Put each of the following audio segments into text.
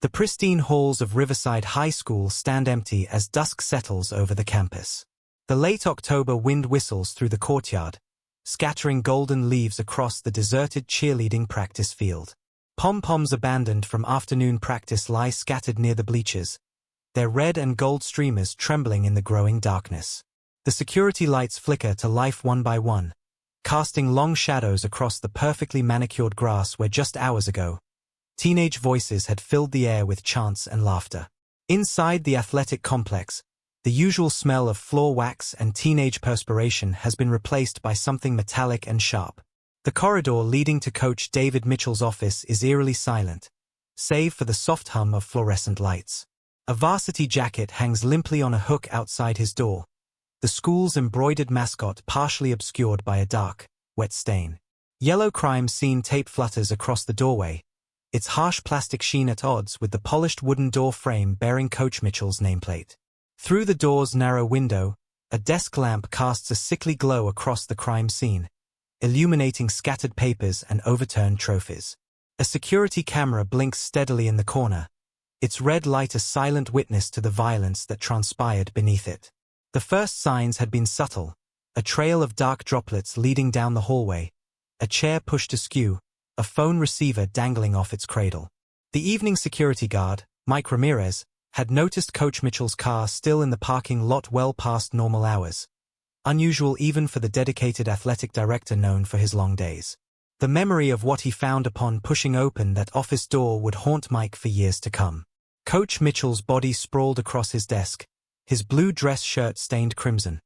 The pristine halls of Riverside High School stand empty as dusk settles over the campus. The late October wind whistles through the courtyard, scattering golden leaves across the deserted cheerleading practice field. Pom-poms abandoned from afternoon practice lie scattered near the bleachers, their red and gold streamers trembling in the growing darkness. The security lights flicker to life one by one, casting long shadows across the perfectly manicured grass where just hours ago, teenage voices had filled the air with chants and laughter. Inside the athletic complex, the usual smell of floor wax and teenage perspiration has been replaced by something metallic and sharp. The corridor leading to Coach David Mitchell's office is eerily silent, save for the soft hum of fluorescent lights. A varsity jacket hangs limply on a hook outside his door, the school's embroidered mascot partially obscured by a dark, wet stain. Yellow crime scene tape flutters across the doorway, its harsh plastic sheen at odds with the polished wooden door frame bearing Coach Mitchell's nameplate. Through the door's narrow window, a desk lamp casts a sickly glow across the crime scene, illuminating scattered papers and overturned trophies. A security camera blinks steadily in the corner, its red light a silent witness to the violence that transpired beneath it. The first signs had been subtle, a trail of dark droplets leading down the hallway, a chair pushed askew, a phone receiver dangling off its cradle. The evening security guard, Mike Ramirez, had noticed Coach Mitchell's car still in the parking lot well past normal hours, unusual even for the dedicated athletic director known for his long days. The memory of what he found upon pushing open that office door would haunt Mike for years to come. Coach Mitchell's body sprawled across his desk, his blue dress shirt stained crimson,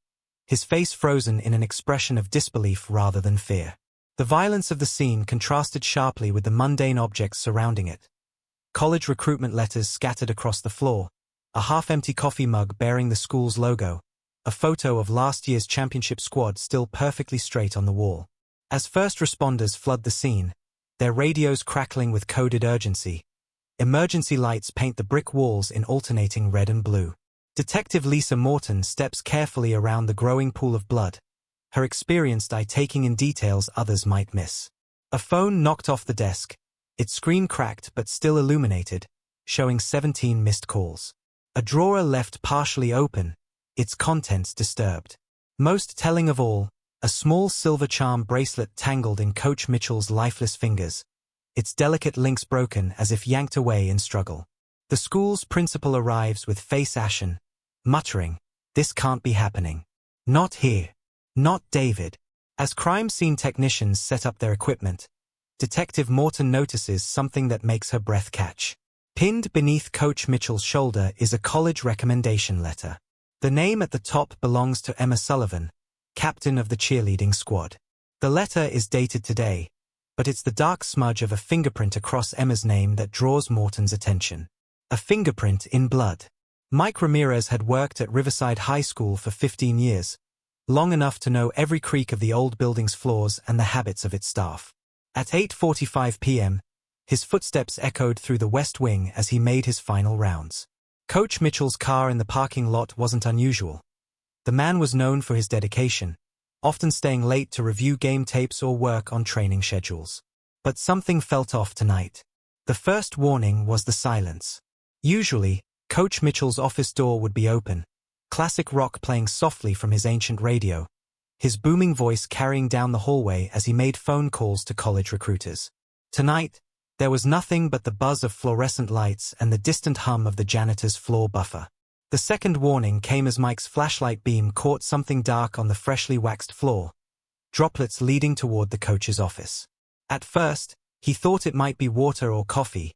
his face frozen in an expression of disbelief rather than fear. The violence of the scene contrasted sharply with the mundane objects surrounding it. College recruitment letters scattered across the floor, a half-empty coffee mug bearing the school's logo, a photo of last year's championship squad still perfectly straight on the wall. As first responders flood the scene, their radios crackling with coded urgency, emergency lights paint the brick walls in alternating red and blue. Detective Lisa Morton steps carefully around the growing pool of blood, her experienced eye taking in details others might miss. A phone knocked off the desk, its screen cracked but still illuminated, showing 17 missed calls. A drawer left partially open, its contents disturbed. Most telling of all, a small silver charm bracelet tangled in Coach Mitchell's lifeless fingers, its delicate links broken as if yanked away in struggle. The school's principal arrives with face ashen, muttering, "This can't be happening. Not here. Not David." As crime scene technicians set up their equipment, Detective Morton notices something that makes her breath catch. Pinned beneath Coach Mitchell's shoulder is a college recommendation letter. The name at the top belongs to Emma Sullivan, captain of the cheerleading squad. The letter is dated today, but it's the dark smudge of a fingerprint across Emma's name that draws Morton's attention. A fingerprint in blood. Mike Ramirez had worked at Riverside High School for 15 years, long enough to know every creak of the old building's floors and the habits of its staff. At 8:45 p.m., his footsteps echoed through the West Wing as he made his final rounds. Coach Mitchell's car in the parking lot wasn't unusual. The man was known for his dedication, often staying late to review game tapes or work on training schedules. But something felt off tonight. The first warning was the silence. Usually, Coach Mitchell's office door would be open, classic rock playing softly from his ancient radio, his booming voice carrying down the hallway as he made phone calls to college recruiters. Tonight, there was nothing but the buzz of fluorescent lights and the distant hum of the janitor's floor buffer. The second warning came as Mike's flashlight beam caught something dark on the freshly waxed floor, droplets leading toward the coach's office. At first, he thought it might be water or coffee,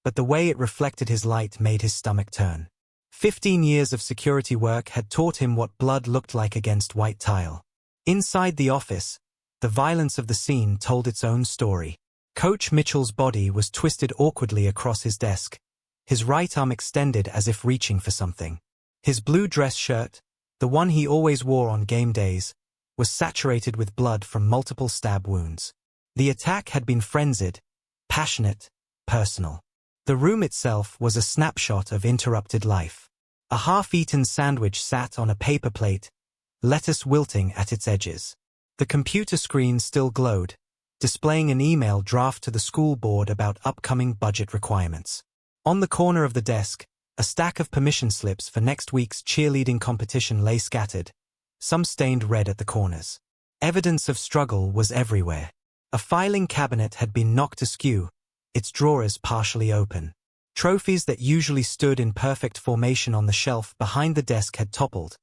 but the way it reflected his light made his stomach turn. 15 years of security work had taught him what blood looked like against white tile. Inside the office, the violence of the scene told its own story. Coach Mitchell's body was twisted awkwardly across his desk, his right arm extended as if reaching for something. His blue dress shirt, the one he always wore on game days, was saturated with blood from multiple stab wounds. The attack had been frenzied, passionate, personal. The room itself was a snapshot of interrupted life. A half-eaten sandwich sat on a paper plate, lettuce wilting at its edges. The computer screen still glowed, displaying an email draft to the school board about upcoming budget requirements. On the corner of the desk, a stack of permission slips for next week's cheerleading competition lay scattered, some stained red at the corners. Evidence of struggle was everywhere. A filing cabinet had been knocked askew, its drawers partially open. Trophies that usually stood in perfect formation on the shelf behind the desk had toppled,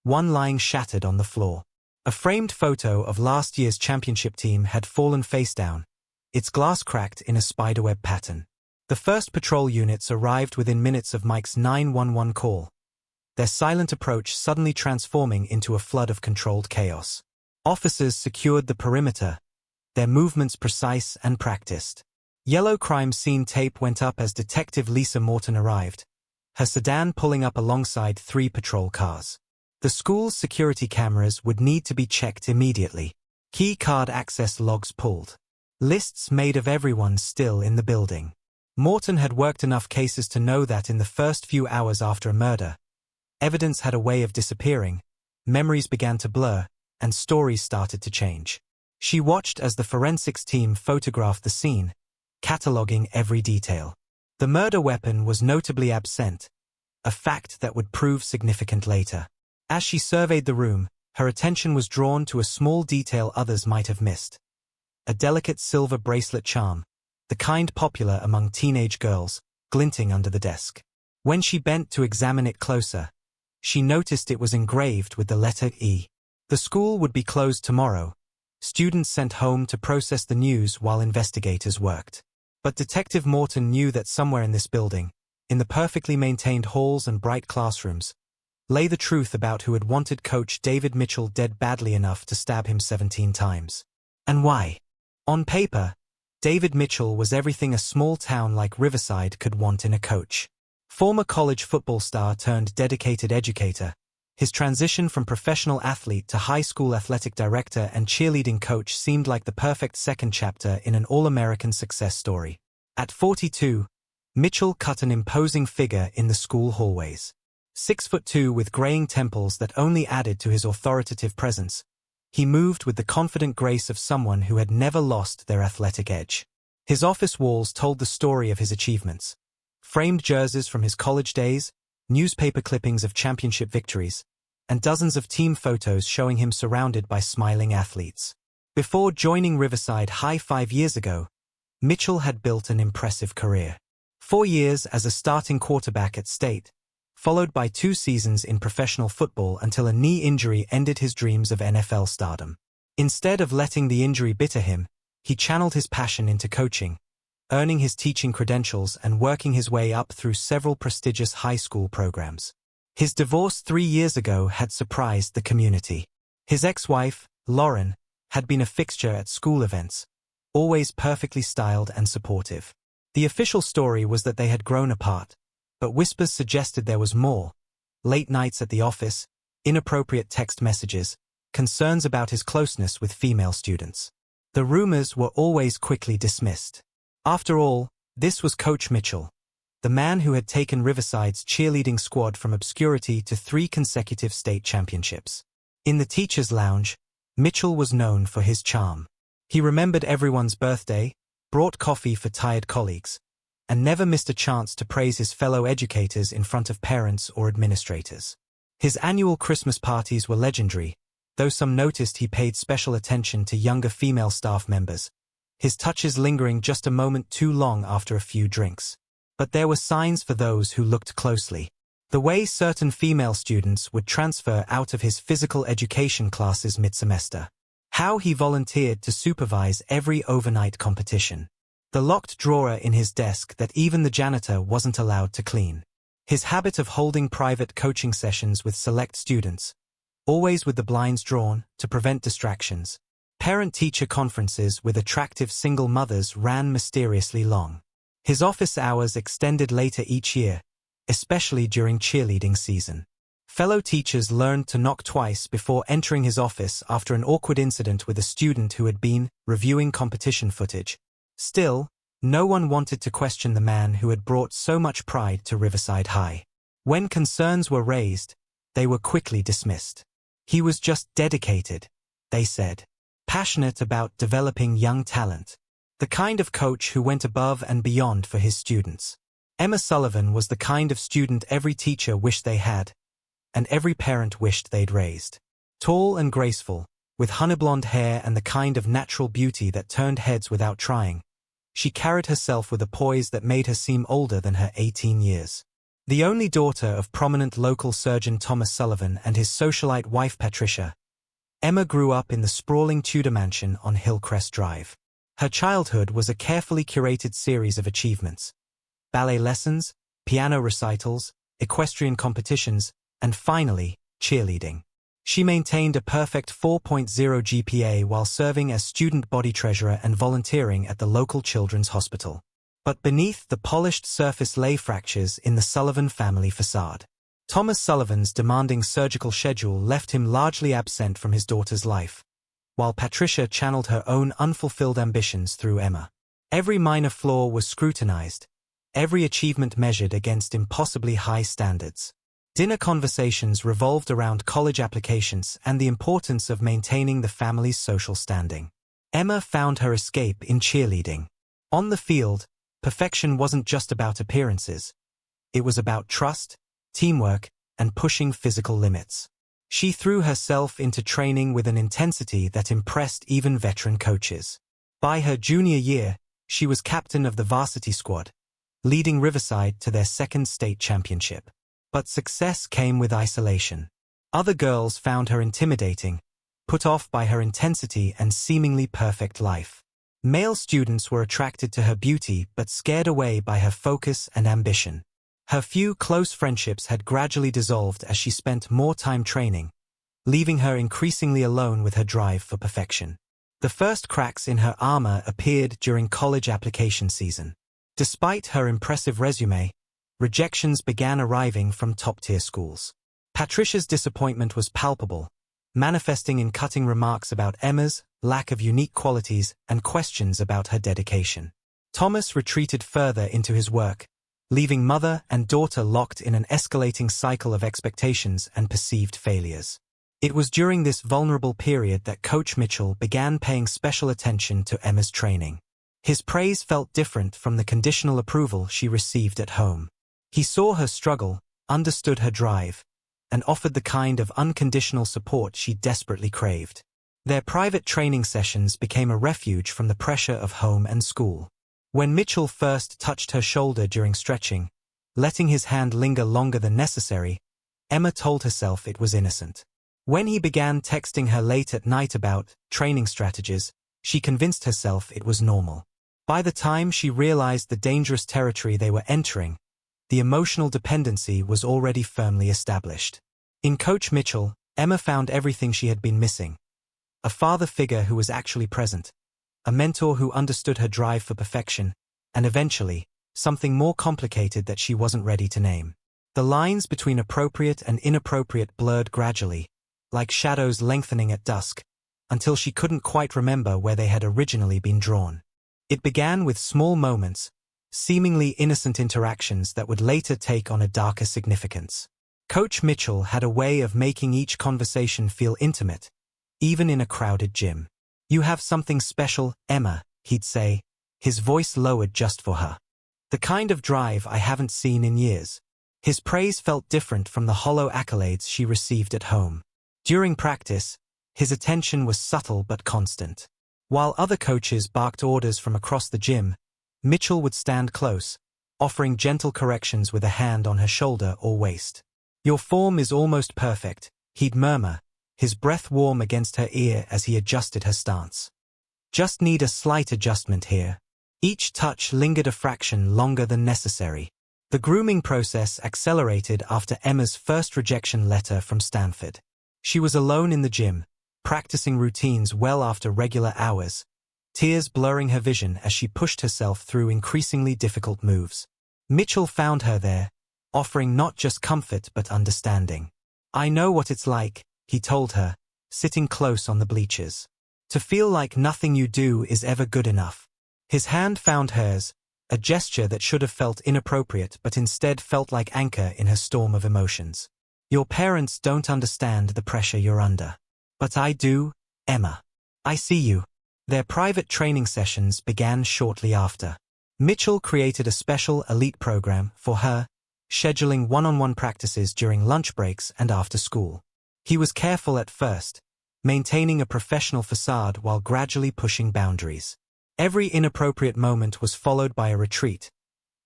one lying shattered on the floor. A framed photo of last year's championship team had fallen face down, its glass cracked in a spiderweb pattern. The first patrol units arrived within minutes of Mike's 911 call, their silent approach suddenly transforming into a flood of controlled chaos. Officers secured the perimeter, their movements precise and practiced. Yellow crime scene tape went up as Detective Lisa Morton arrived, her sedan pulling up alongside 3 patrol cars. The school's security cameras would need to be checked immediately. Key card access logs pulled. Lists made of everyone still in the building. Morton had worked enough cases to know that in the first few hours after a murder, evidence had a way of disappearing, memories began to blur, and stories started to change. She watched as the forensics team photographed the scene, cataloging every detail. The murder weapon was notably absent, a fact that would prove significant later. As she surveyed the room, her attention was drawn to a small detail others might have missed. A delicate silver bracelet charm, the kind popular among teenage girls, glinting under the desk. When she bent to examine it closer, she noticed it was engraved with the letter E. The school would be closed tomorrow, students sent home to process the news while investigators worked. But Detective Morton knew that somewhere in this building, in the perfectly maintained halls and bright classrooms, lay the truth about who had wanted Coach David Mitchell dead badly enough to stab him 17 times. And why? On paper, David Mitchell was everything a small town like Riverside could want in a coach. Former college football star turned dedicated educator, his transition from professional athlete to high school athletic director and cheerleading coach seemed like the perfect second chapter in an all-American success story. At 42, Mitchell cut an imposing figure in the school hallways. 6'2" with graying temples that only added to his authoritative presence, he moved with the confident grace of someone who had never lost their athletic edge. His office walls told the story of his achievements. Framed jerseys from his college days, newspaper clippings of championship victories, and dozens of team photos showing him surrounded by smiling athletes. Before joining Riverside High 5 years ago, Mitchell had built an impressive career. 4 years as a starting quarterback at State, followed by 2 seasons in professional football until a knee injury ended his dreams of NFL stardom. Instead of letting the injury bitter him, he channeled his passion into coaching, earning his teaching credentials and working his way up through several prestigious high school programs. His divorce 3 years ago had surprised the community. His ex-wife, Lauren, had been a fixture at school events, always perfectly styled and supportive. The official story was that they had grown apart, but whispers suggested there was more. Late nights at the office, inappropriate text messages, concerns about his closeness with female students. The rumors were always quickly dismissed. After all, this was Coach Mitchell, the man who had taken Riverside's cheerleading squad from obscurity to 3 consecutive state championships. In the teacher's lounge, Mitchell was known for his charm. He remembered everyone's birthday, brought coffee for tired colleagues, and never missed a chance to praise his fellow educators in front of parents or administrators. His annual Christmas parties were legendary, though some noticed he paid special attention to younger female staff members, his touches lingering just a moment too long after a few drinks. But there were signs for those who looked closely. The way certain female students would transfer out of his physical education classes mid-semester. How he volunteered to supervise every overnight competition. The locked drawer in his desk that even the janitor wasn't allowed to clean. His habit of holding private coaching sessions with select students, always with the blinds drawn to prevent distractions. Parent-teacher conferences with attractive single mothers ran mysteriously long. His office hours extended later each year, especially during cheerleading season. Fellow teachers learned to knock twice before entering his office after an awkward incident with a student who had been reviewing competition footage. Still, no one wanted to question the man who had brought so much pride to Riverside High. When concerns were raised, they were quickly dismissed. He was just dedicated, they said, passionate about developing young talent. The kind of coach who went above and beyond for his students. Emma Sullivan was the kind of student every teacher wished they had, and every parent wished they'd raised. Tall and graceful, with honey-blonde hair and the kind of natural beauty that turned heads without trying, she carried herself with a poise that made her seem older than her 18 years. The only daughter of prominent local surgeon Thomas Sullivan and his socialite wife Patricia, Emma grew up in the sprawling Tudor mansion on Hillcrest Drive. Her childhood was a carefully curated series of achievements: ballet lessons, piano recitals, equestrian competitions, and finally, cheerleading. She maintained a perfect 4.0 GPA while serving as student body treasurer and volunteering at the local children's hospital. But beneath the polished surface lay fractures in the Sullivan family facade. Thomas Sullivan's demanding surgical schedule left him largely absent from his daughter's life, while Patricia channeled her own unfulfilled ambitions through Emma. Every minor flaw was scrutinized, every achievement measured against impossibly high standards. Dinner conversations revolved around college applications and the importance of maintaining the family's social standing. Emma found her escape in cheerleading. On the field, perfection wasn't just about appearances. It was about trust, teamwork, and pushing physical limits. She threw herself into training with an intensity that impressed even veteran coaches. By her junior year, she was captain of the varsity squad, leading Riverside to their second state championship. But success came with isolation. Other girls found her intimidating, put off by her intensity and seemingly perfect life. Male students were attracted to her beauty but scared away by her focus and ambition. Her few close friendships had gradually dissolved as she spent more time training, leaving her increasingly alone with her drive for perfection. The first cracks in her armor appeared during college application season. Despite her impressive resume, rejections began arriving from top-tier schools. Patricia's disappointment was palpable, manifesting in cutting remarks about Emma's lack of unique qualities and questions about her dedication. Thomas retreated further into his work, leaving mother and daughter locked in an escalating cycle of expectations and perceived failures. It was during this vulnerable period that Coach Mitchell began paying special attention to Emma's training. His praise felt different from the conditional approval she received at home. He saw her struggle, understood her drive, and offered the kind of unconditional support she desperately craved. Their private training sessions became a refuge from the pressure of home and school. When Mitchell first touched her shoulder during stretching, letting his hand linger longer than necessary, Emma told herself it was innocent. When he began texting her late at night about training strategies, she convinced herself it was normal. By the time she realized the dangerous territory they were entering, the emotional dependency was already firmly established. In Coach Mitchell, Emma found everything she had been missing: a father figure who was actually present, a mentor who understood her drive for perfection, and eventually, something more complicated that she wasn't ready to name. The lines between appropriate and inappropriate blurred gradually, like shadows lengthening at dusk, until she couldn't quite remember where they had originally been drawn. It began with small moments, seemingly innocent interactions that would later take on a darker significance. Coach Mitchell had a way of making each conversation feel intimate, even in a crowded gym. "You have something special, Emma," he'd say, his voice lowered just for her. "The kind of drive I haven't seen in years." His praise felt different from the hollow accolades she received at home. During practice, his attention was subtle but constant. While other coaches barked orders from across the gym, Mitchell would stand close, offering gentle corrections with a hand on her shoulder or waist. "Your form is almost perfect," he'd murmur, his breath warm against her ear as he adjusted her stance. "Just need a slight adjustment here." Each touch lingered a fraction longer than necessary. The grooming process accelerated after Emma's first rejection letter from Stanford. She was alone in the gym, practicing routines well after regular hours, tears blurring her vision as she pushed herself through increasingly difficult moves. Mitchell found her there, offering not just comfort but understanding. "I know what it's like," he told her, sitting close on the bleachers. "To feel like nothing you do is ever good enough." His hand found hers, a gesture that should have felt inappropriate but instead felt like anchor in her storm of emotions. "Your parents don't understand the pressure you're under. But I do, Emma. I see you." Their private training sessions began shortly after. Mitchell created a special elite program for her, scheduling one-on-one practices during lunch breaks and after school. He was careful at first, maintaining a professional facade while gradually pushing boundaries. Every inappropriate moment was followed by a retreat,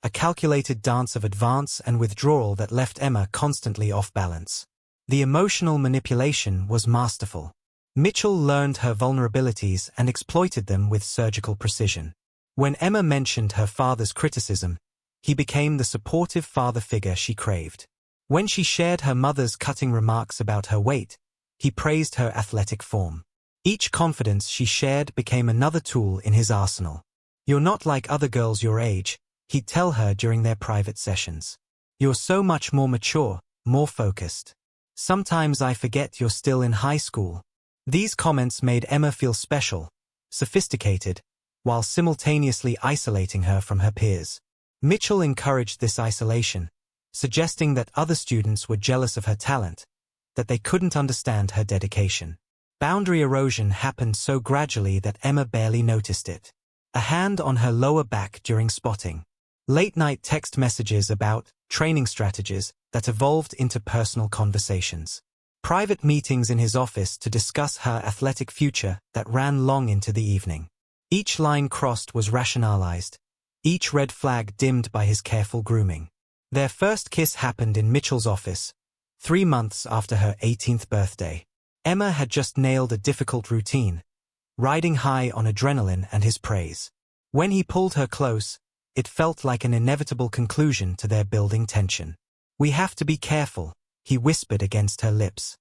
a calculated dance of advance and withdrawal that left Emma constantly off balance. The emotional manipulation was masterful. Mitchell learned her vulnerabilities and exploited them with surgical precision. When Emma mentioned her father's criticism, he became the supportive father figure she craved. When she shared her mother's cutting remarks about her weight, he praised her athletic form. Each confidence she shared became another tool in his arsenal. "You're not like other girls your age," he'd tell her during their private sessions. "You're so much more mature, more focused. Sometimes I forget you're still in high school." These comments made Emma feel special, sophisticated, while simultaneously isolating her from her peers. Mitchell encouraged this isolation, suggesting that other students were jealous of her talent, that they couldn't understand her dedication. Boundary erosion happened so gradually that Emma barely noticed it. A hand on her lower back during spotting. Late-night text messages about training strategies that evolved into personal conversations. Private meetings in his office to discuss her athletic future that ran long into the evening. Each line crossed was rationalized, each red flag dimmed by his careful grooming. Their first kiss happened in Mitchell's office, 3 months after her 18th birthday. Emma had just nailed a difficult routine, riding high on adrenaline and his praise. When he pulled her close, it felt like an inevitable conclusion to their building tension. "We have to be careful," he whispered against her lips.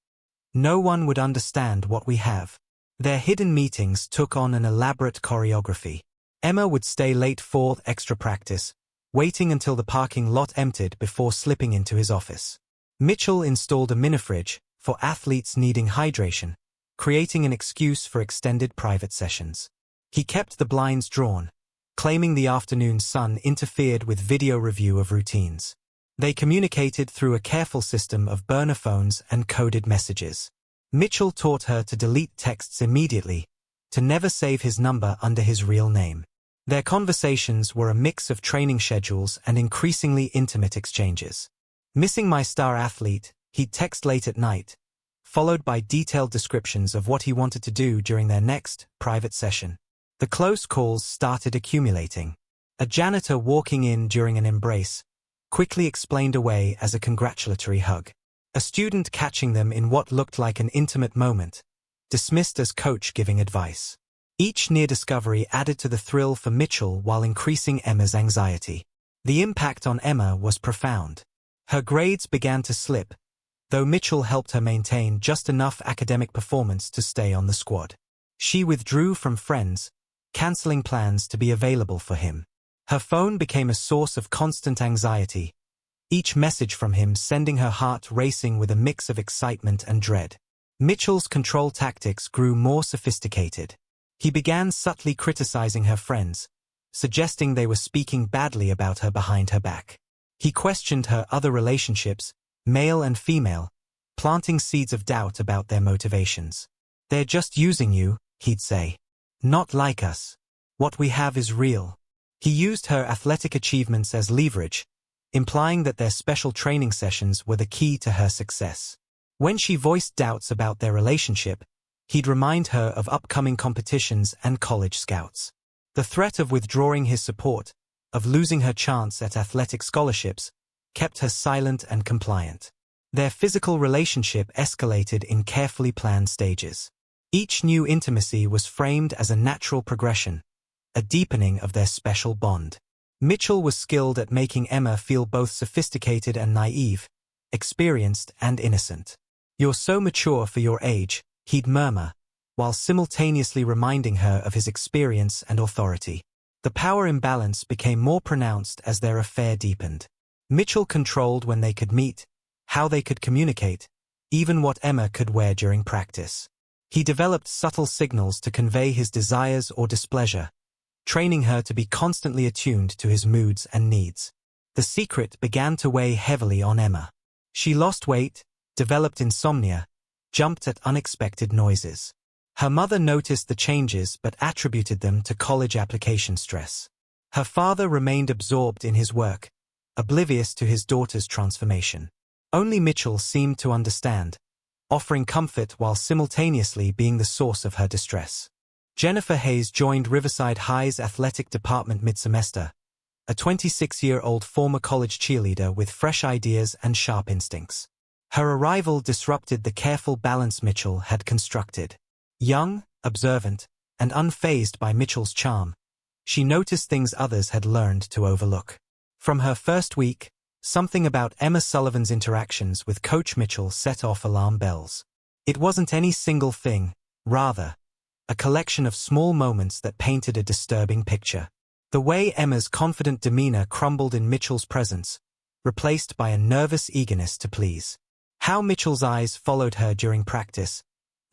"No one would understand what we have." Their hidden meetings took on an elaborate choreography. Emma would stay late for extra practice, waiting until the parking lot emptied before slipping into his office. Mitchell installed a mini-fridge for athletes needing hydration, creating an excuse for extended private sessions. He kept the blinds drawn, claiming the afternoon sun interfered with video review of routines. They communicated through a careful system of burner phones and coded messages. Mitchell taught her to delete texts immediately, to never save his number under his real name. Their conversations were a mix of training schedules and increasingly intimate exchanges. "Missing my star athlete," he'd text late at night, followed by detailed descriptions of what he wanted to do during their next private session. The close calls started accumulating. A janitor walking in during an embrace quickly explained away as a congratulatory hug. A student catching them in what looked like an intimate moment, dismissed as coach giving advice. Each near discovery added to the thrill for Mitchell while increasing Emma's anxiety. The impact on Emma was profound. Her grades began to slip, though Mitchell helped her maintain just enough academic performance to stay on the squad. She withdrew from friends, canceling plans to be available for him. Her phone became a source of constant anxiety, each message from him sending her heart racing with a mix of excitement and dread. Mitchell's control tactics grew more sophisticated. He began subtly criticizing her friends, suggesting they were speaking badly about her behind her back. He questioned her other relationships, male and female, planting seeds of doubt about their motivations. "They're just using you," he'd say. "Not like us. What we have is real." He used her athletic achievements as leverage, implying that their special training sessions were the key to her success. When she voiced doubts about their relationship, he'd remind her of upcoming competitions and college scouts. The threat of withdrawing his support, of losing her chance at athletic scholarships, kept her silent and compliant. Their physical relationship escalated in carefully planned stages. Each new intimacy was framed as a natural progression, a deepening of their special bond. Mitchell was skilled at making Emma feel both sophisticated and naive, experienced and innocent. "You're so mature for your age," he'd murmur, while simultaneously reminding her of his experience and authority. The power imbalance became more pronounced as their affair deepened. Mitchell controlled when they could meet, how they could communicate, even what Emma could wear during practice. He developed subtle signals to convey his desires or displeasure, training her to be constantly attuned to his moods and needs. The secret began to weigh heavily on Emma. She lost weight, developed insomnia, jumped at unexpected noises. Her mother noticed the changes but attributed them to college application stress. Her father remained absorbed in his work, oblivious to his daughter's transformation. Only Mitchell seemed to understand, offering comfort while simultaneously being the source of her distress. Jennifer Hayes joined Riverside High's athletic department mid-semester, a 26-year-old former college cheerleader with fresh ideas and sharp instincts. Her arrival disrupted the careful balance Mitchell had constructed. Young, observant, and unfazed by Mitchell's charm, she noticed things others had learned to overlook. From her first week, something about Emma Sullivan's interactions with Coach Mitchell set off alarm bells. It wasn't any single thing, rather, a collection of small moments that painted a disturbing picture. The way Emma's confident demeanor crumbled in Mitchell's presence, replaced by a nervous eagerness to please. How Mitchell's eyes followed her during practice,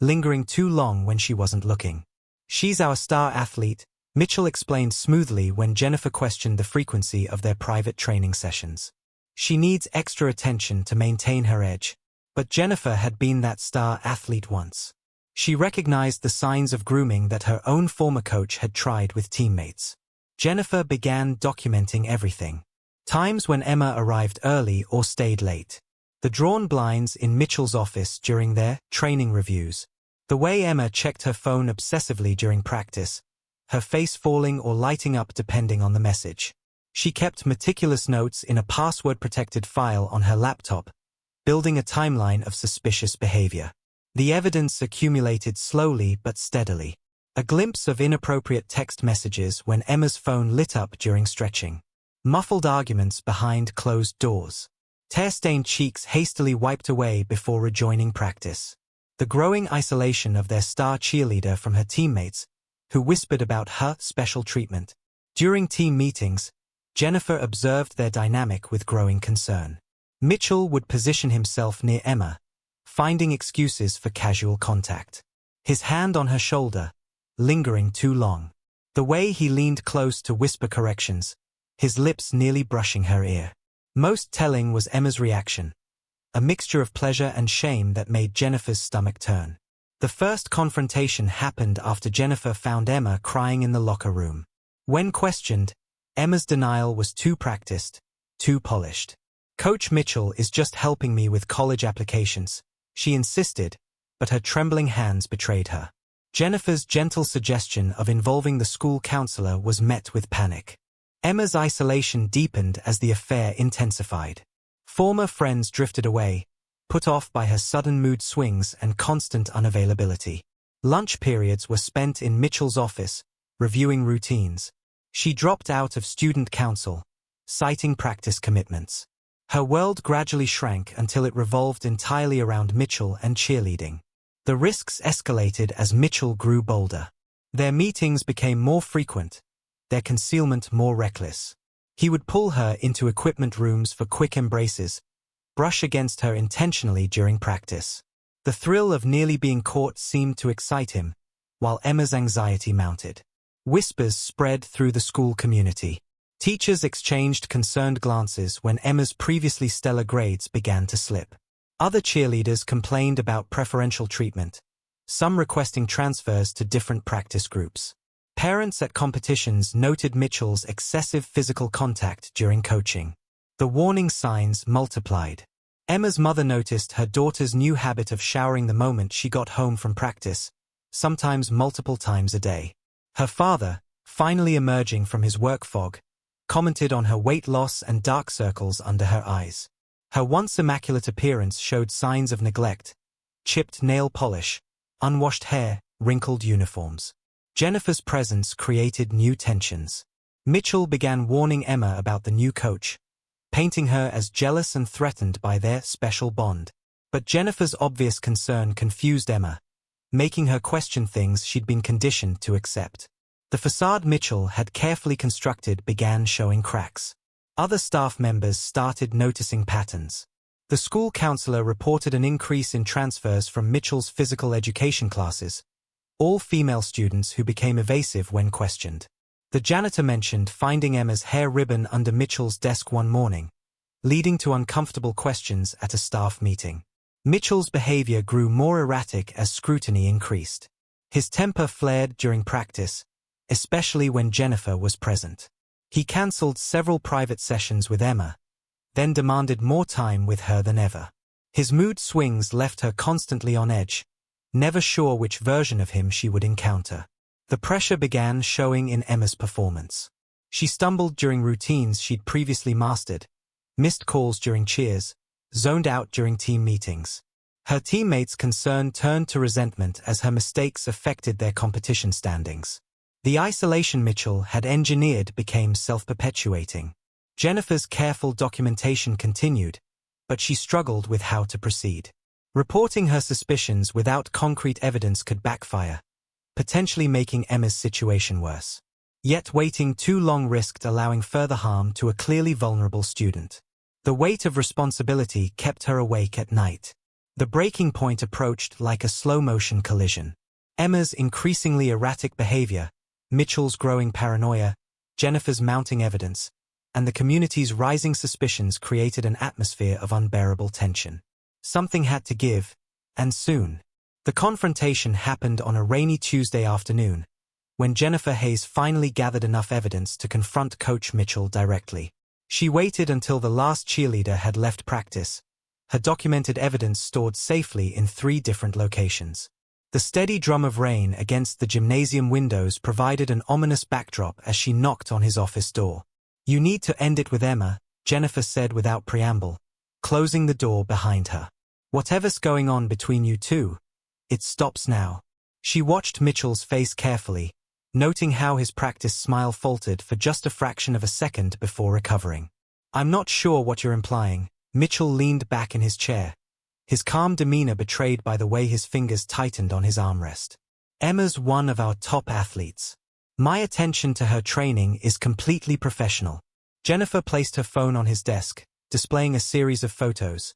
lingering too long when she wasn't looking. "She's our star athlete," Mitchell explained smoothly when Jennifer questioned the frequency of their private training sessions. "She needs extra attention to maintain her edge." But Jennifer had been that star athlete once. She recognized the signs of grooming that her own former coach had tried with teammates. Jennifer began documenting everything. Times when Emma arrived early or stayed late. The drawn blinds in Mitchell's office during their training reviews. The way Emma checked her phone obsessively during practice, her face falling or lighting up depending on the message. She kept meticulous notes in a password-protected file on her laptop, building a timeline of suspicious behavior. The evidence accumulated slowly but steadily. A glimpse of inappropriate text messages when Emma's phone lit up during stretching. Muffled arguments behind closed doors. Tear-stained cheeks hastily wiped away before rejoining practice. The growing isolation of their star cheerleader from her teammates, who whispered about her special treatment. During team meetings, Jennifer observed their dynamic with growing concern. Mitchell would position himself near Emma, finding excuses for casual contact. His hand on her shoulder, lingering too long. The way he leaned close to whisper corrections, his lips nearly brushing her ear. Most telling was Emma's reaction, a mixture of pleasure and shame that made Jennifer's stomach turn. The first confrontation happened after Jennifer found Emma crying in the locker room. When questioned, Emma's denial was too practiced, too polished. "Coach Mitchell is just helping me with college applications," she insisted, but her trembling hands betrayed her. Jennifer's gentle suggestion of involving the school counselor was met with panic. Emma's isolation deepened as the affair intensified. Former friends drifted away, put off by her sudden mood swings and constant unavailability. Lunch periods were spent in Mitchell's office, reviewing routines. She dropped out of student council, citing practice commitments. Her world gradually shrank until it revolved entirely around Mitchell and cheerleading. The risks escalated as Mitchell grew bolder. Their meetings became more frequent, their concealment more reckless. He would pull her into equipment rooms for quick embraces, brush against her intentionally during practice. The thrill of nearly being caught seemed to excite him, while Emma's anxiety mounted. Whispers spread through the school community. Teachers exchanged concerned glances when Emma's previously stellar grades began to slip. Other cheerleaders complained about preferential treatment, some requesting transfers to different practice groups. Parents at competitions noted Mitchell's excessive physical contact during coaching. The warning signs multiplied. Emma's mother noticed her daughter's new habit of showering the moment she got home from practice, sometimes multiple times a day. Her father, finally emerging from his work fog, commented on her weight loss and dark circles under her eyes. Her once immaculate appearance showed signs of neglect, chipped nail polish, unwashed hair, wrinkled uniforms. Jennifer's presence created new tensions. Mitchell began warning Emma about the new coach, painting her as jealous and threatened by their special bond. But Jennifer's obvious concern confused Emma, making her question things she'd been conditioned to accept. The facade Mitchell had carefully constructed began showing cracks. Other staff members started noticing patterns. The school counselor reported an increase in transfers from Mitchell's physical education classes, all female students who became evasive when questioned. The janitor mentioned finding Emma's hair ribbon under Mitchell's desk one morning, leading to uncomfortable questions at a staff meeting. Mitchell's behavior grew more erratic as scrutiny increased. His temper flared during practice, especially when Jennifer was present. He cancelled several private sessions with Emma, then demanded more time with her than ever. His mood swings left her constantly on edge, never sure which version of him she would encounter. The pressure began showing in Emma's performance. She stumbled during routines she'd previously mastered, missed calls during cheers, zoned out during team meetings. Her teammates' concern turned to resentment as her mistakes affected their competition standings. The isolation Mitchell had engineered became self-perpetuating. Jennifer's careful documentation continued, but she struggled with how to proceed. Reporting her suspicions without concrete evidence could backfire, potentially making Emma's situation worse. Yet waiting too long risked allowing further harm to a clearly vulnerable student. The weight of responsibility kept her awake at night. The breaking point approached like a slow-motion collision. Emma's increasingly erratic behavior, Mitchell's growing paranoia, Jennifer's mounting evidence, and the community's rising suspicions created an atmosphere of unbearable tension. Something had to give, and soon. The confrontation happened on a rainy Tuesday afternoon, when Jennifer Hayes finally gathered enough evidence to confront Coach Mitchell directly. She waited until the last cheerleader had left practice, her documented evidence stored safely in 3 different locations. The steady drum of rain against the gymnasium windows provided an ominous backdrop as she knocked on his office door. "You need to end it with Emma," Jennifer said without preamble, closing the door behind her. "Whatever's going on between you two, it stops now." She watched Mitchell's face carefully, noting how his practice smile faltered for just a fraction of a second before recovering. "I'm not sure what you're implying." Mitchell leaned back in his chair, his calm demeanor betrayed by the way his fingers tightened on his armrest. "Emma's one of our top athletes. My attention to her training is completely professional." Jennifer placed her phone on his desk, displaying a series of photos.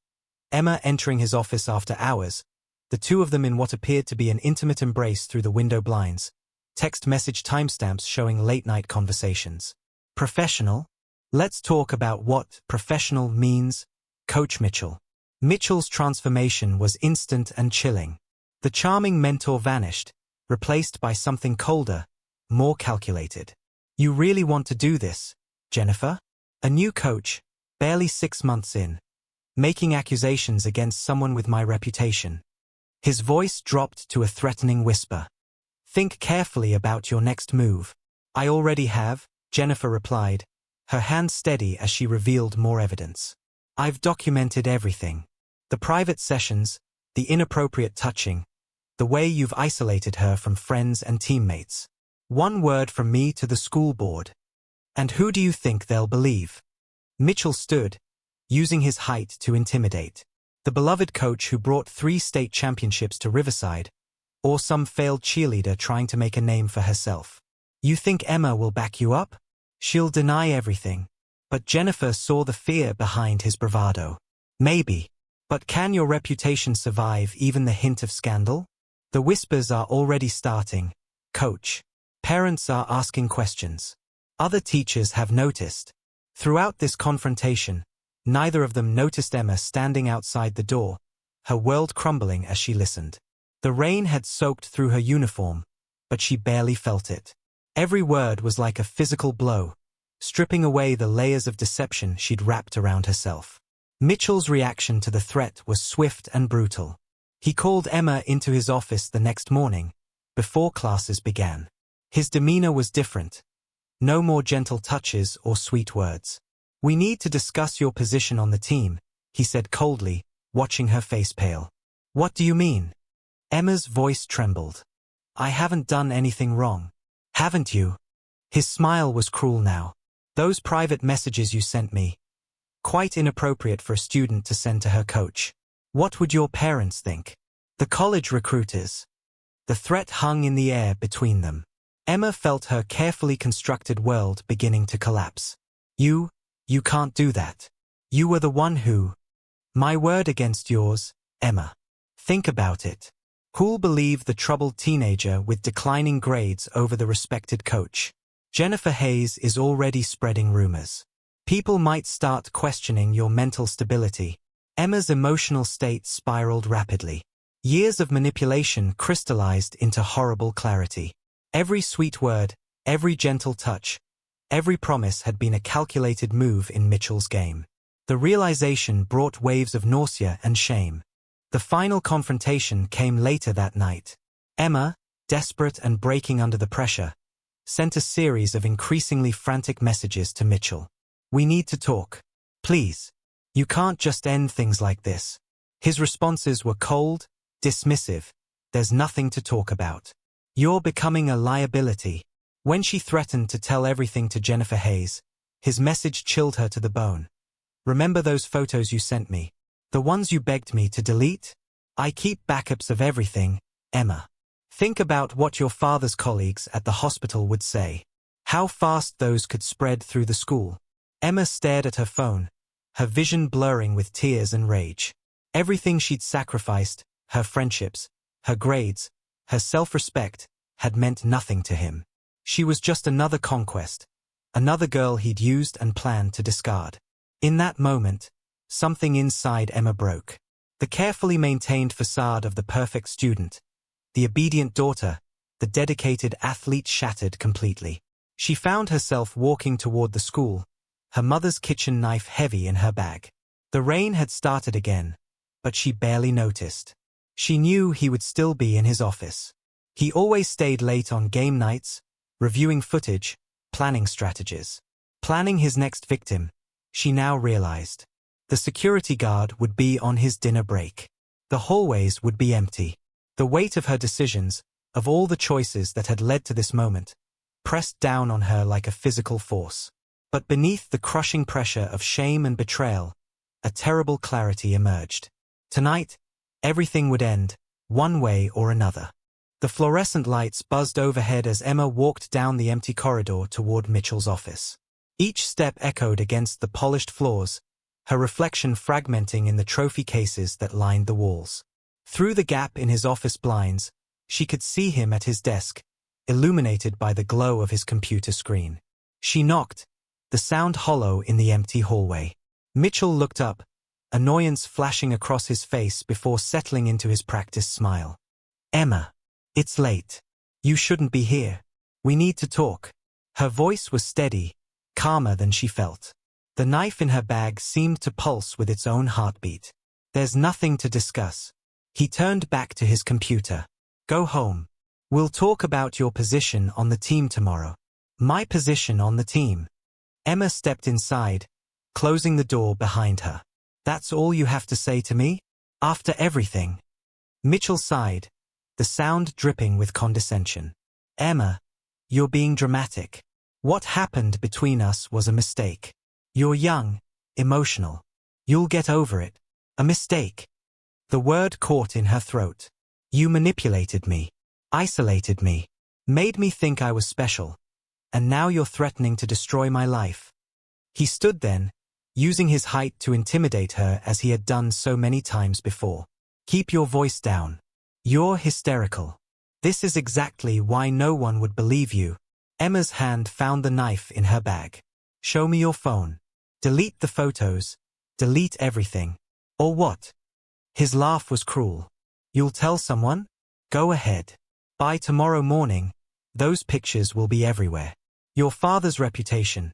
Emma entering his office after hours, the two of them in what appeared to be an intimate embrace through the window blinds, text message timestamps showing late-night conversations. "Professional? Let's talk about what professional means." Coach Mitchell. Mitchell's transformation was instant and chilling. The charming mentor vanished, replaced by something colder, more calculated. "You really want to do this, Jennifer?" A new coach, barely 6 months in, making accusations against someone with my reputation. His voice dropped to a threatening whisper. "Think carefully about your next move." "I already have," Jennifer replied, her hand steady as she revealed more evidence. "I've documented everything. The private sessions, the inappropriate touching, the way you've isolated her from friends and teammates. One word from me to the school board. And who do you think they'll believe?" Mitchell stood, using his height to intimidate. The beloved coach who brought 3 state championships to Riverside, or some failed cheerleader trying to make a name for herself. "You think Emma will back you up? She'll deny everything." But Jennifer saw the fear behind his bravado. "Maybe. But can your reputation survive even the hint of scandal?" "The whispers are already starting, Coach. Parents are asking questions. Other teachers have noticed." Throughout this confrontation, neither of them noticed Emma standing outside the door, her world crumbling as she listened. The rain had soaked through her uniform, but she barely felt it. Every word was like a physical blow, stripping away the layers of deception she'd wrapped around herself. Mitchell's reaction to the threat was swift and brutal. He called Emma into his office the next morning, before classes began. His demeanor was different. No more gentle touches or sweet words. "We need to discuss your position on the team," he said coldly, watching her face pale. "What do you mean?" Emma's voice trembled. "I haven't done anything wrong." "Haven't you?" His smile was cruel now. "Those private messages you sent me. Quite inappropriate for a student to send to her coach. What would your parents think? The college recruiters?" The threat hung in the air between them. Emma felt her carefully constructed world beginning to collapse. You can't do that. You were the one who..." "My word against yours, Emma. Think about it. Who'll believe the troubled teenager with declining grades over the respected coach? Jennifer Hayes is already spreading rumors. People might start questioning your mental stability." Emma's emotional state spiraled rapidly. Years of manipulation crystallized into horrible clarity. Every sweet word, every gentle touch, Every promise had been a calculated move in Mitchell's game. The realization brought waves of nausea and shame. The final confrontation came later that night. Emma, desperate and breaking under the pressure, sent a series of increasingly frantic messages to Mitchell. "We need to talk. Please. You can't just end things like this." His responses were cold, dismissive. "There's nothing to talk about. You're becoming a liability." When she threatened to tell everything to Jennifer Hayes, his message chilled her to the bone. "Remember those photos you sent me? The ones you begged me to delete? I keep backups of everything, Emma. Think about what your father's colleagues at the hospital would say. How fast those could spread through the school." Emma stared at her phone, her vision blurring with tears and rage. Everything she'd sacrificed, her friendships, her grades, her self-respect, had meant nothing to him. She was just another conquest, another girl he'd used and planned to discard. In that moment, something inside Emma broke. The carefully maintained facade of the perfect student, the obedient daughter, the dedicated athlete shattered completely. She found herself walking toward the school, her mother's kitchen knife heavy in her bag. The rain had started again, but she barely noticed. She knew he would still be in his office. He always stayed late on game nights, reviewing footage, planning strategies. Planning his next victim, she now realized. The security guard would be on his dinner break. The hallways would be empty. The weight of her decisions, of all the choices that had led to this moment, pressed down on her like a physical force. But beneath the crushing pressure of shame and betrayal, a terrible clarity emerged. Tonight, everything would end, one way or another. The fluorescent lights buzzed overhead as Emma walked down the empty corridor toward Mitchell's office. Each step echoed against the polished floors, her reflection fragmenting in the trophy cases that lined the walls. Through the gap in his office blinds, she could see him at his desk, illuminated by the glow of his computer screen. She knocked, the sound hollow in the empty hallway. Mitchell looked up, annoyance flashing across his face before settling into his practiced smile. "Emma, it's late. You shouldn't be here. We need to talk." Her voice was steady, calmer than she felt. The knife in her bag seemed to pulse with its own heartbeat. "There's nothing to discuss." He turned back to his computer. "Go home. We'll talk about your position on the team tomorrow." "My position on the team?" Emma stepped inside, closing the door behind her. "That's all you have to say to me? After everything?" Mitchell sighed, the sound dripping with condescension. "Emma, you're being dramatic. What happened between us was a mistake. You're young, emotional. You'll get over it. A mistake." The word caught in her throat. "You manipulated me, isolated me, made me think I was special, and now you're threatening to destroy my life." He stood then, using his height to intimidate her as he had done so many times before. "Keep your voice down. You're hysterical. This is exactly why no one would believe you." Emma's hand found the knife in her bag. "Show me your phone. Delete the photos. Delete everything." "Or what?" His laugh was cruel. "You'll tell someone? Go ahead. By tomorrow morning, those pictures will be everywhere. Your father's reputation,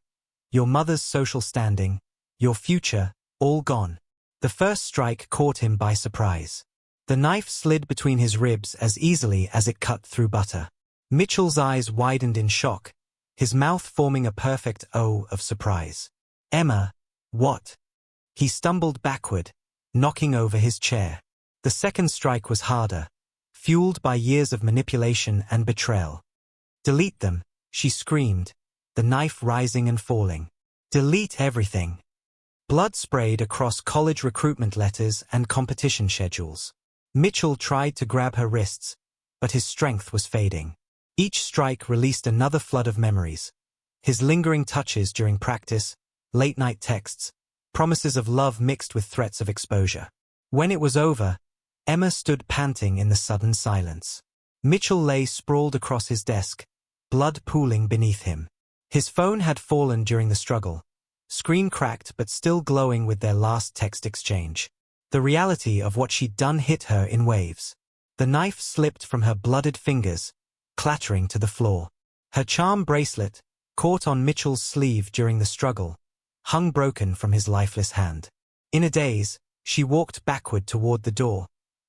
your mother's social standing, your future, all gone." The first strike caught him by surprise. The knife slid between his ribs as easily as it cut through butter. Mitchell's eyes widened in shock, his mouth forming a perfect O of surprise. "Emma, what?" He stumbled backward, knocking over his chair. The second strike was harder, fueled by years of manipulation and betrayal. "Delete them," she screamed, the knife rising and falling. "Delete everything." Blood sprayed across college recruitment letters and competition schedules. Mitchell tried to grab her wrists, but his strength was fading. Each strike released another flood of memories. His lingering touches during practice, late-night texts, promises of love mixed with threats of exposure. When it was over, Emma stood panting in the sudden silence. Mitchell lay sprawled across his desk, blood pooling beneath him. His phone had fallen during the struggle, screen cracked but still glowing with their last text exchange. The reality of what she'd done hit her in waves. The knife slipped from her blooded fingers, clattering to the floor. Her charm bracelet, caught on Mitchell's sleeve during the struggle, hung broken from his lifeless hand. In a daze, she walked backward toward the door,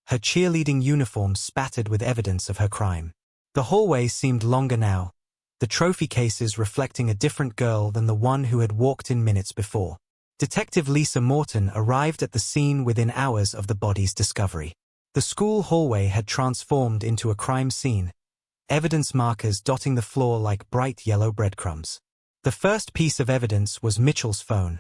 her cheerleading uniform spattered with evidence of her crime. The hallway seemed longer now, the trophy cases reflecting a different girl than the one who had walked in minutes before. Detective Lisa Morton arrived at the scene within hours of the body's discovery. The school hallway had transformed into a crime scene, evidence markers dotting the floor like bright yellow breadcrumbs. The first piece of evidence was Mitchell's phone,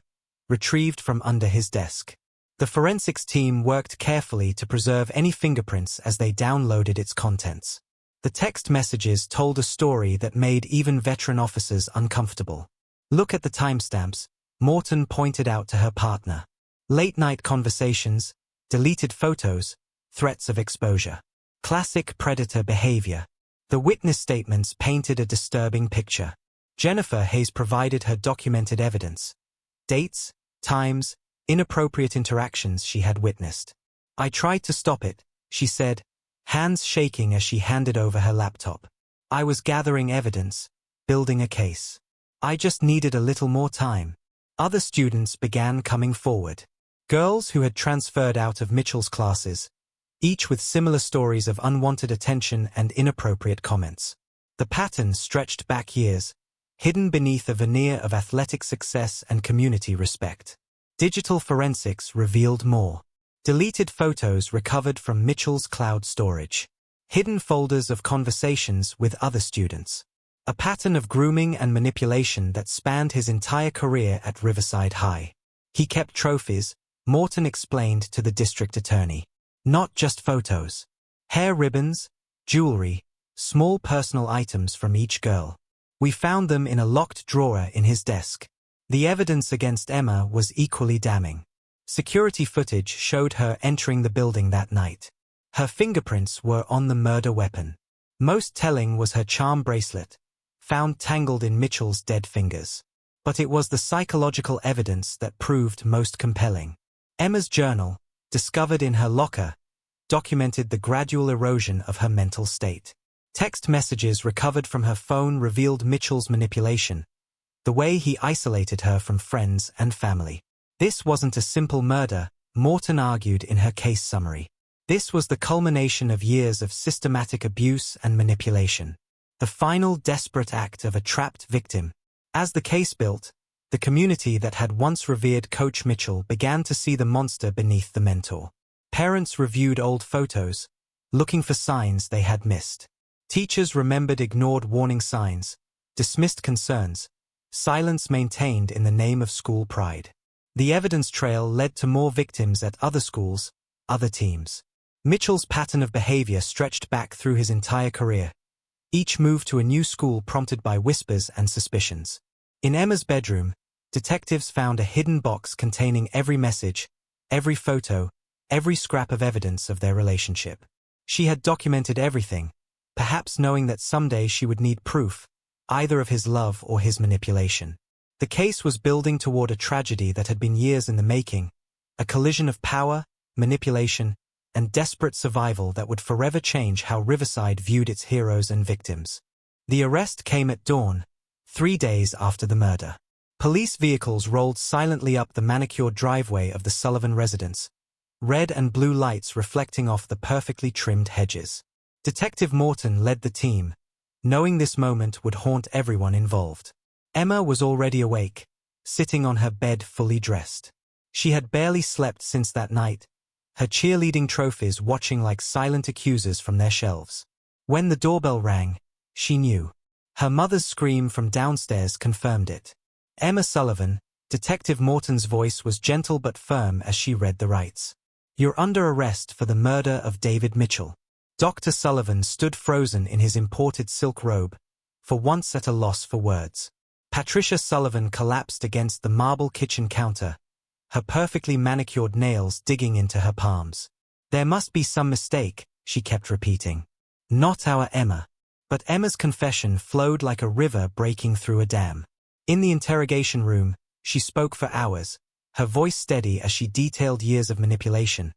retrieved from under his desk. The forensics team worked carefully to preserve any fingerprints as they downloaded its contents. The text messages told a story that made even veteran officers uncomfortable. "Look at the timestamps," Morton pointed out to her partner. "Late-night conversations, deleted photos, threats of exposure. Classic predator behavior." The witness statements painted a disturbing picture. Jennifer Hayes provided her documented evidence. Dates, times, inappropriate interactions she had witnessed. "I tried to stop it," she said, hands shaking as she handed over her laptop. "I was gathering evidence, building a case. I just needed a little more time." Other students began coming forward. Girls who had transferred out of Mitchell's classes, each with similar stories of unwanted attention and inappropriate comments. The pattern stretched back years, hidden beneath a veneer of athletic success and community respect. Digital forensics revealed more. Deleted photos recovered from Mitchell's cloud storage. Hidden folders of conversations with other students. A pattern of grooming and manipulation that spanned his entire career at Riverside High. He kept trophies, Morton explained to the district attorney. Not just photos. Hair ribbons, jewelry, small personal items from each girl. "We found them in a locked drawer in his desk." The evidence against Emma was equally damning. Security footage showed her entering the building that night. Her fingerprints were on the murder weapon. Most telling was her charm bracelet, found tangled in Mitchell's dead fingers. But it was the psychological evidence that proved most compelling. Emma's journal, discovered in her locker, documented the gradual erosion of her mental state. Text messages recovered from her phone revealed Mitchell's manipulation, the way he isolated her from friends and family. This wasn't a simple murder, Morton argued in her case summary. This was the culmination of years of systematic abuse and manipulation. The final desperate act of a trapped victim. As the case built, the community that had once revered Coach Mitchell began to see the monster beneath the mentor. Parents reviewed old photos, looking for signs they had missed. Teachers remembered ignored warning signs, dismissed concerns, silence maintained in the name of school pride. The evidence trail led to more victims at other schools, other teams. Mitchell's pattern of behavior stretched back through his entire career. Each move to a new school prompted by whispers and suspicions. In Emma's bedroom, detectives found a hidden box containing every message, every photo, every scrap of evidence of their relationship. She had documented everything, perhaps knowing that someday she would need proof, either of his love or his manipulation. The case was building toward a tragedy that had been years in the making, a collision of power, manipulation, and desperate survival that would forever change how Riverside viewed its heroes and victims. The arrest came at dawn, 3 days after the murder. Police vehicles rolled silently up the manicured driveway of the Sullivan residence, red and blue lights reflecting off the perfectly trimmed hedges. Detective Morton led the team, knowing this moment would haunt everyone involved. Emma was already awake, sitting on her bed fully dressed. She had barely slept since that night, her cheerleading trophies watching like silent accusers from their shelves. When the doorbell rang, she knew. Her mother's scream from downstairs confirmed it. Emma Sullivan, Detective Morton's voice was gentle but firm as she read the rights. "You're under arrest for the murder of David Mitchell." Dr. Sullivan stood frozen in his imported silk robe, for once at a loss for words. Patricia Sullivan collapsed against the marble kitchen counter, her perfectly manicured nails digging into her palms. "There must be some mistake," she kept repeating. "Not our Emma." But Emma's confession flowed like a river breaking through a dam. In the interrogation room, she spoke for hours, her voice steady as she detailed years of manipulation,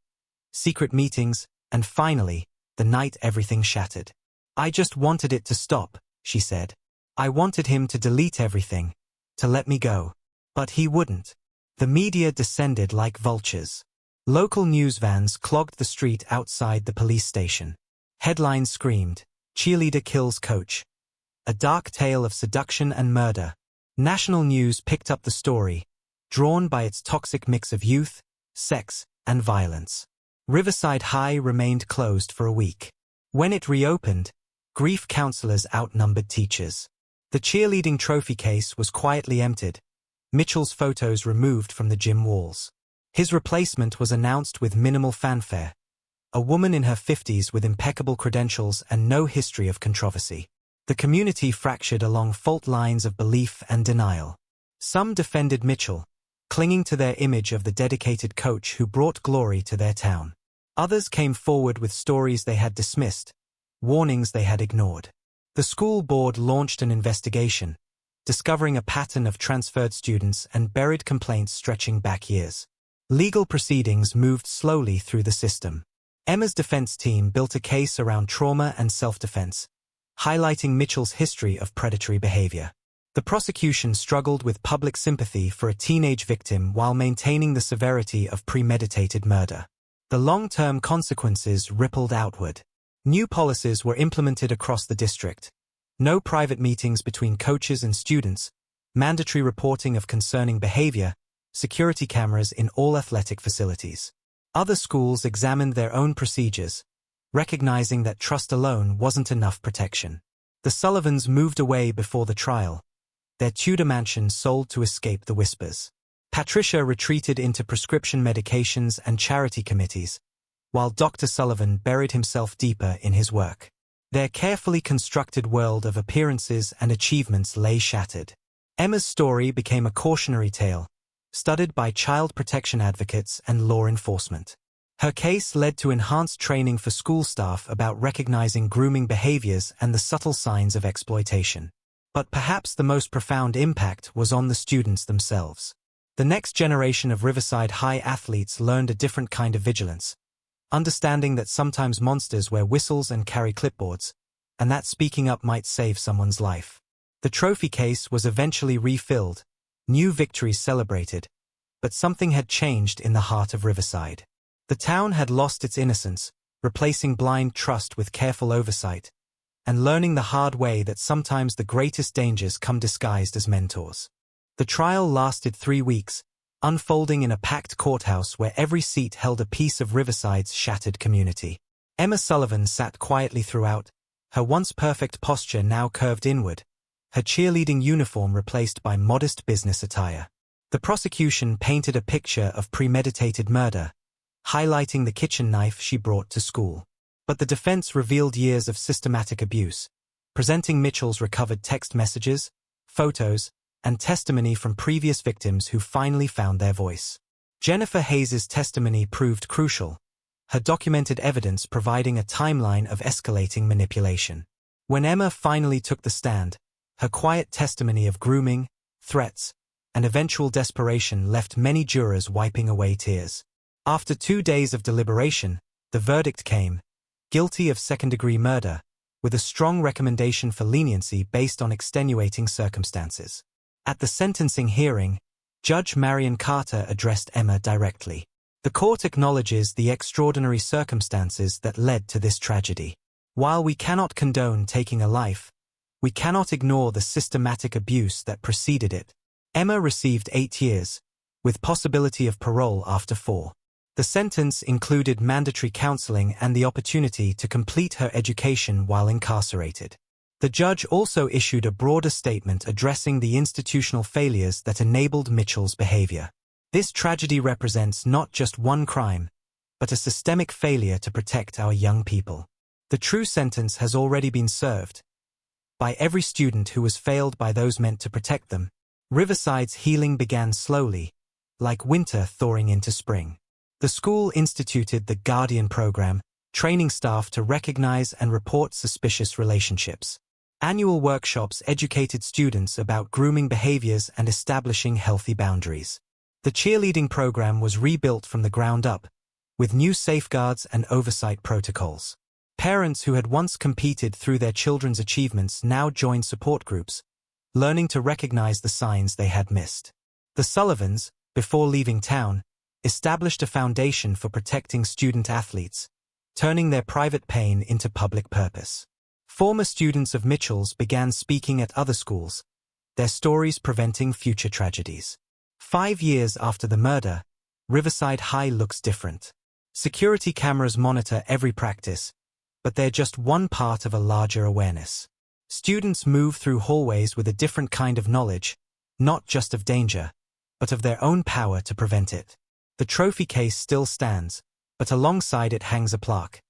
secret meetings, and finally, the night everything shattered. "I just wanted it to stop," she said. I wanted him to delete everything, to let me go. But he wouldn't. The media descended like vultures. Local news vans clogged the street outside the police station. Headlines screamed, "Cheerleader kills coach." A dark tale of seduction and murder. National news picked up the story, drawn by its toxic mix of youth, sex, and violence. Riverside High remained closed for a week. When it reopened, grief counselors outnumbered teachers. The cheerleading trophy case was quietly emptied, Mitchell's photos removed from the gym walls. His replacement was announced with minimal fanfare. A woman in her 50s with impeccable credentials and no history of controversy. The community fractured along fault lines of belief and denial. Some defended Mitchell, clinging to their image of the dedicated coach who brought glory to their town. Others came forward with stories they had dismissed, warnings they had ignored. The school board launched an investigation, discovering a pattern of transferred students and buried complaints stretching back years. Legal proceedings moved slowly through the system. Emma's defense team built a case around trauma and self-defense, highlighting Mitchell's history of predatory behavior. The prosecution struggled with public sympathy for a teenage victim while maintaining the severity of premeditated murder. The long-term consequences rippled outward. New policies were implemented across the district. No private meetings between coaches and students, mandatory reporting of concerning behavior, security cameras in all athletic facilities. Other schools examined their own procedures, recognizing that trust alone wasn't enough protection. The Sullivans moved away before the trial, their Tudor mansion sold to escape the whispers. Patricia retreated into prescription medications and charity committees, while Dr. Sullivan buried himself deeper in his work. Their carefully constructed world of appearances and achievements lay shattered. Emma's story became a cautionary tale, studied by child protection advocates and law enforcement. Her case led to enhanced training for school staff about recognizing grooming behaviors and the subtle signs of exploitation. But perhaps the most profound impact was on the students themselves. The next generation of Riverside High athletes learned a different kind of vigilance, understanding that sometimes monsters wear whistles and carry clipboards, and that speaking up might save someone's life. The trophy case was eventually refilled, new victories celebrated, but something had changed in the heart of Riverside. The town had lost its innocence, replacing blind trust with careful oversight, and learning the hard way that sometimes the greatest dangers come disguised as mentors. The trial lasted 3 weeks, unfolding in a packed courthouse where every seat held a piece of Riverside's shattered community. Emma Sullivan sat quietly throughout, her once perfect posture now curved inward, her cheerleading uniform replaced by modest business attire. The prosecution painted a picture of premeditated murder, highlighting the kitchen knife she brought to school. But the defense revealed years of systematic abuse, presenting Mitchell's recovered text messages, photos, and testimony from previous victims who finally found their voice. Jennifer Hayes' testimony proved crucial, her documented evidence providing a timeline of escalating manipulation. When Emma finally took the stand, her quiet testimony of grooming, threats, and eventual desperation left many jurors wiping away tears. After 2 days of deliberation, the verdict came, guilty of second-degree murder, with a strong recommendation for leniency based on extenuating circumstances. At the sentencing hearing, Judge Marion Carter addressed Emma directly. The court acknowledges the extraordinary circumstances that led to this tragedy. While we cannot condone taking a life, we cannot ignore the systematic abuse that preceded it. Emma received 8 years, with possibility of parole after 4. The sentence included mandatory counseling and the opportunity to complete her education while incarcerated. The judge also issued a broader statement addressing the institutional failures that enabled Mitchell's behavior. This tragedy represents not just one crime, but a systemic failure to protect our young people. The true sentence has already been served by every student who was failed by those meant to protect them. Riverside's healing began slowly, like winter thawing into spring. The school instituted the Guardian program, training staff to recognize and report suspicious relationships. Annual workshops educated students about grooming behaviors and establishing healthy boundaries. The cheerleading program was rebuilt from the ground up, with new safeguards and oversight protocols. Parents who had once competed through their children's achievements now joined support groups, learning to recognize the signs they had missed. The Sullivans, before leaving town, established a foundation for protecting student athletes, turning their private pain into public purpose. Former students of Mitchell's began speaking at other schools, their stories preventing future tragedies. 5 years after the murder, Riverside High looks different. Security cameras monitor every practice, but they're just one part of a larger awareness. Students move through hallways with a different kind of knowledge, not just of danger, but of their own power to prevent it. The trophy case still stands, but alongside it hangs a plaque,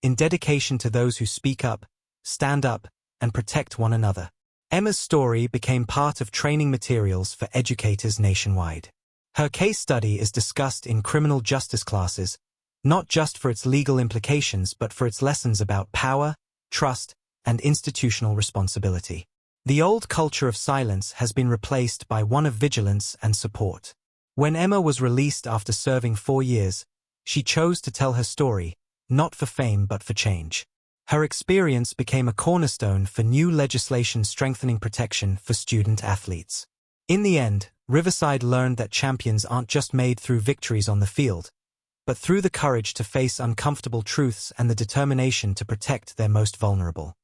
in dedication to those who speak up, stand up, and protect one another. Emma's story became part of training materials for educators nationwide. Her case study is discussed in criminal justice classes, not just for its legal implications but for its lessons about power, trust, and institutional responsibility. The old culture of silence has been replaced by one of vigilance and support. When Emma was released after serving 4 years, she chose to tell her story, not for fame but for change. Her experience became a cornerstone for new legislation strengthening protection for student athletes. In the end, Riverside learned that champions aren't just made through victories on the field, but through the courage to face uncomfortable truths and the determination to protect their most vulnerable.